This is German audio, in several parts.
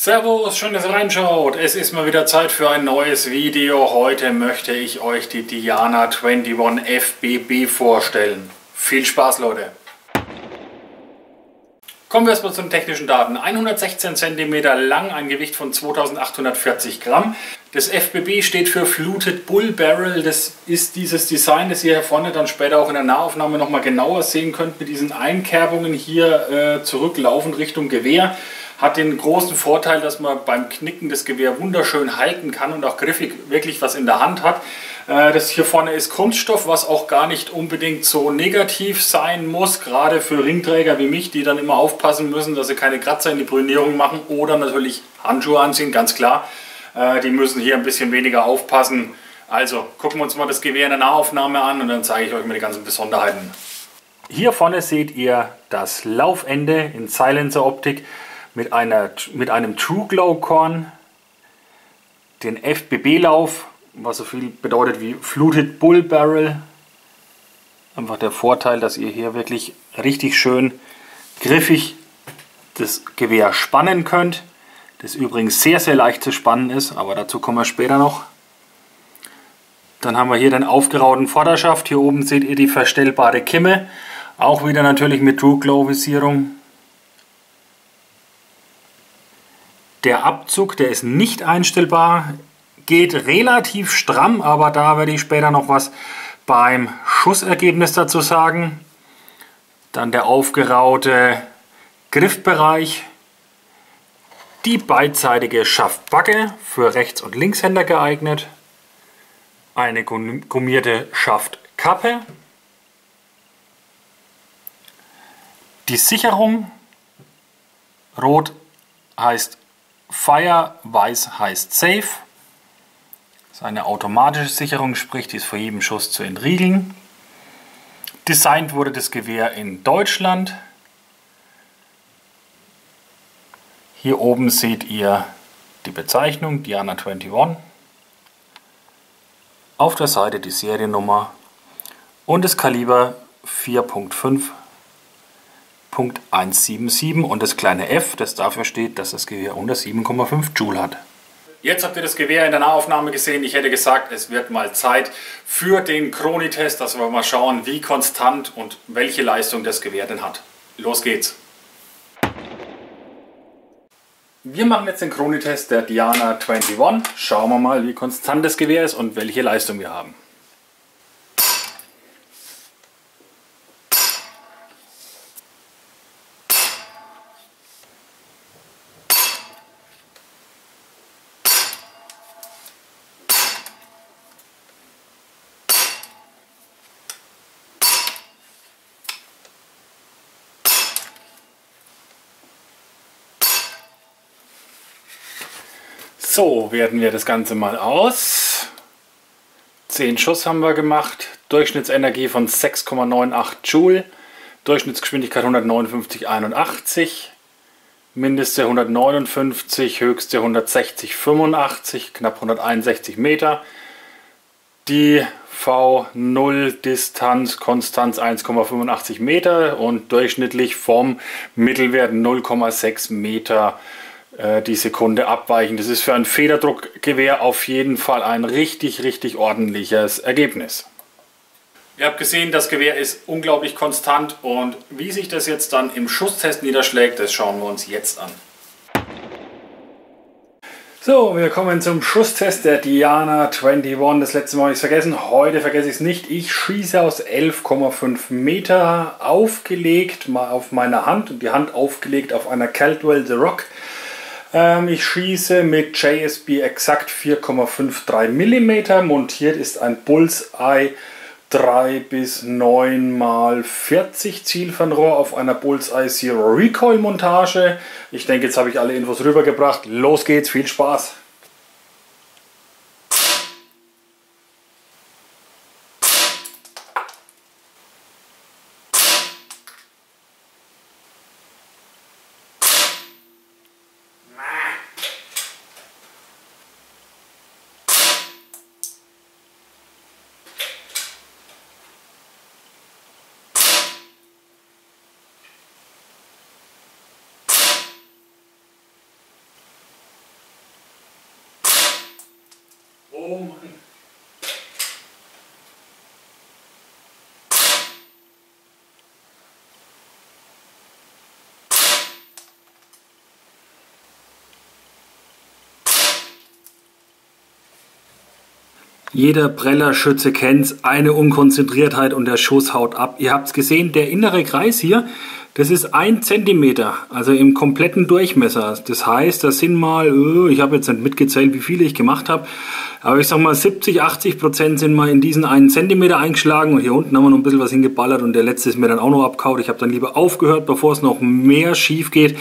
Servus, schön, dass ihr reinschaut. Es ist mal wieder Zeit für ein neues Video. Heute möchte ich euch die Diana 21 FBB vorstellen. Viel Spaß, Leute! Kommen wir erstmal zu den technischen Daten. 116 cm lang, ein Gewicht von 2840 Gramm. Das FBB steht für Fluted Bull Barrel. Das ist dieses Design, das ihr hier vorne dann später auch in der Nahaufnahme nochmal genauer sehen könnt, mit diesen Einkerbungen hier zurücklaufend Richtung Gewehr. Hat den großen Vorteil, dass man beim Knicken das Gewehr wunderschön halten kann und auch griffig wirklich was in der Hand hat. Das hier vorne ist Kunststoff, was auch gar nicht unbedingt so negativ sein muss, gerade für Ringträger wie mich, die dann immer aufpassen müssen, dass sie keine Kratzer in die Brünierung machen oder natürlich Handschuhe anziehen, ganz klar. Die müssen hier ein bisschen weniger aufpassen. Also gucken wir uns mal das Gewehr in der Nahaufnahme an und dann zeige ich euch mal die ganzen Besonderheiten. Hier vorne seht ihr das Laufende in Silencer Optik mit einem True Glow Korn, den FBB-Lauf, was so viel bedeutet wie Fluted Bull Barrel. Einfach der Vorteil, dass ihr hier wirklich richtig schön griffig das Gewehr spannen könnt. Das übrigens sehr, sehr leicht zu spannen ist, aber dazu kommen wir später noch. Dann haben wir hier den aufgerauten Vorderschaft. Hier oben seht ihr die verstellbare Kimme. Auch wieder natürlich mit True Glow Visierung. Der Abzug, der ist nicht einstellbar, geht relativ stramm, aber da werde ich später noch was beim Schussergebnis dazu sagen. Dann der aufgeraute Griffbereich, die beidseitige Schaftbacke für Rechts- und Linkshänder geeignet, eine gummierte Schaftkappe, die Sicherung, rot heißt Fire, weiß heißt Safe. Das ist eine automatische Sicherung, sprich, die ist vor jedem Schuss zu entriegeln. Designt wurde das Gewehr in Deutschland. Hier oben seht ihr die Bezeichnung Diana 21. Auf der Seite die Seriennummer und das Kaliber 4.5.177 und das kleine F, das dafür steht, dass das Gewehr unter 7,5 Joule hat. Jetzt habt ihr das Gewehr in der Nahaufnahme gesehen. Ich hätte gesagt, es wird mal Zeit für den Chronitest, dass wir mal schauen, wie konstant und welche Leistung das Gewehr denn hat. Los geht's! Wir machen jetzt den Chronitest der Diana 21. Schauen wir mal, wie konstant das Gewehr ist und welche Leistung wir haben. So, werten wir das Ganze mal aus. 10 Schuss haben wir gemacht. Durchschnittsenergie von 6,98 Joule. Durchschnittsgeschwindigkeit 159,81. Mindeste 159, höchste 160,85, knapp 161 Meter. Die V0 Distanz, Konstanz 1,85 Meter und durchschnittlich vom Mittelwert 0,6 Meter die Sekunde abweichen. Das ist für ein Federdruckgewehr auf jeden Fall ein richtig ordentliches Ergebnis. Ihr habt gesehen, das Gewehr ist unglaublich konstant und wie sich das jetzt dann im Schusstest niederschlägt, das schauen wir uns jetzt an. So, wir kommen zum Schusstest der Diana 21. Das letzte Mal habe ich es vergessen, heute vergesse ich es nicht. Ich schieße aus 11,5 Meter aufgelegt mal auf meiner Hand und die Hand aufgelegt auf einer Caldwell The Rock. Ich schieße mit JSB exakt 4,53 mm. Montiert ist ein Bullseye 3 bis 9 x 40 Zielfernrohr auf einer Bullseye Zero Recoil Montage. Ich denke, jetzt habe ich alle Infos rübergebracht. Los geht's, viel Spaß! Jeder Prellerschütze kennt's, eine Unkonzentriertheit und der Schuss haut ab. Ihr habt's gesehen, der innere Kreis hier, das ist 1 Zentimeter, also im kompletten Durchmesser. Das heißt, das sind mal, ich habe jetzt nicht mitgezählt, wie viele ich gemacht habe, aber ich sag mal 70-80% sind mal in diesen 1 Zentimeter eingeschlagen und hier unten haben wir noch ein bisschen was hingeballert und der letzte ist mir dann auch noch abgehauen. Ich habe dann lieber aufgehört, bevor es noch mehr schief geht.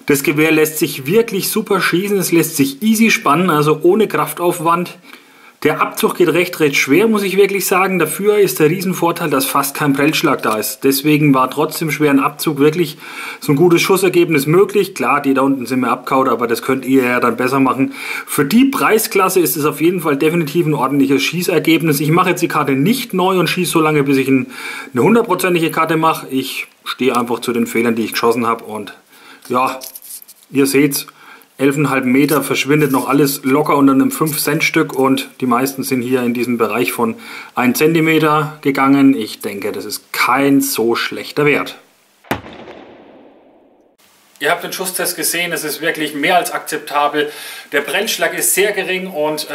Das Gewehr lässt sich wirklich super schießen, es lässt sich easy spannen, also ohne Kraftaufwand. Der Abzug geht recht schwer, muss ich wirklich sagen. Dafür ist der Riesenvorteil, dass fast kein Prellschlag da ist. Deswegen war trotzdem schweren Abzug wirklich so ein gutes Schussergebnis möglich. Klar, die da unten sind mir abgehauen, aber das könnt ihr ja dann besser machen. Für die Preisklasse ist es auf jeden Fall definitiv ein ordentliches Schießergebnis. Ich mache jetzt die Karte nicht neu und schieße so lange, bis ich eine 100%ige Karte mache. Ich stehe einfach zu den Fehlern, die ich geschossen habe. Und ja, ihr seht's. 11,5 Meter verschwindet noch alles locker unter einem 5-Cent-Stück und die meisten sind hier in diesem Bereich von 1 Zentimeter gegangen. Ich denke, das ist kein so schlechter Wert. Ihr habt den Schusstest gesehen, es ist wirklich mehr als akzeptabel. Der Brennschlag ist sehr gering und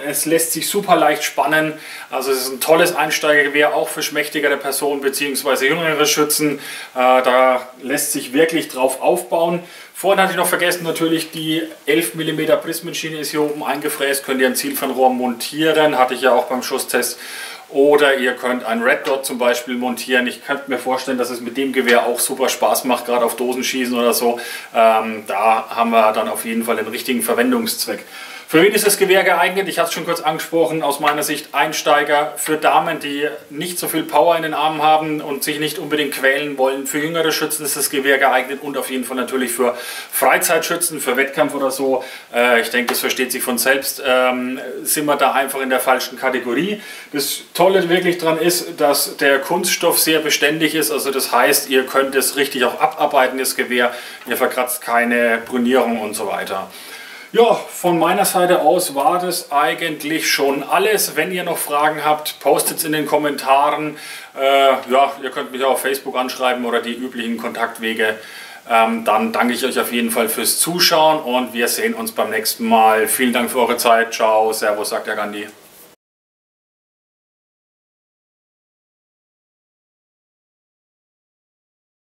es lässt sich super leicht spannen. Also es ist ein tolles Einsteigergewehr, auch für schmächtigere Personen bzw. jüngere Schützen. Da lässt sich wirklich drauf aufbauen. Vorhin hatte ich noch vergessen, natürlich die 11 mm Prismenschiene ist hier oben eingefräst. Könnt ihr ein Zielfernrohr montieren, hatte ich ja auch beim Schusstest. Oder ihr könnt ein Red Dot zum Beispiel montieren. Ich könnte mir vorstellen, dass es mit dem Gewehr auch super Spaß macht, gerade auf Dosenschießen oder so. Da haben wir dann auf jeden Fall den richtigen Verwendungszweck. Für wen ist das Gewehr geeignet? Ich hatte es schon kurz angesprochen, aus meiner Sicht Einsteiger, für Damen, die nicht so viel Power in den Armen haben und sich nicht unbedingt quälen wollen. Für jüngere Schützen ist das Gewehr geeignet und auf jeden Fall natürlich für Freizeitschützen, für Wettkampf oder so. Ich denke, das versteht sich von selbst. Sind wir da einfach in der falschen Kategorie. Das Tolle wirklich dran ist, dass der Kunststoff sehr beständig ist. Also das heißt, ihr könnt es richtig auch abarbeiten, das Gewehr. Ihr verkratzt keine Brunierung und so weiter. Ja, von meiner Seite aus war das eigentlich schon alles. Wenn ihr noch Fragen habt, postet es in den Kommentaren. Ja, ihr könnt mich auch auf Facebook anschreiben oder die üblichen Kontaktwege. Dann danke ich euch auf jeden Fall fürs Zuschauen und wir sehen uns beim nächsten Mal. Vielen Dank für eure Zeit. Ciao, Servus, sagt der Gandhi.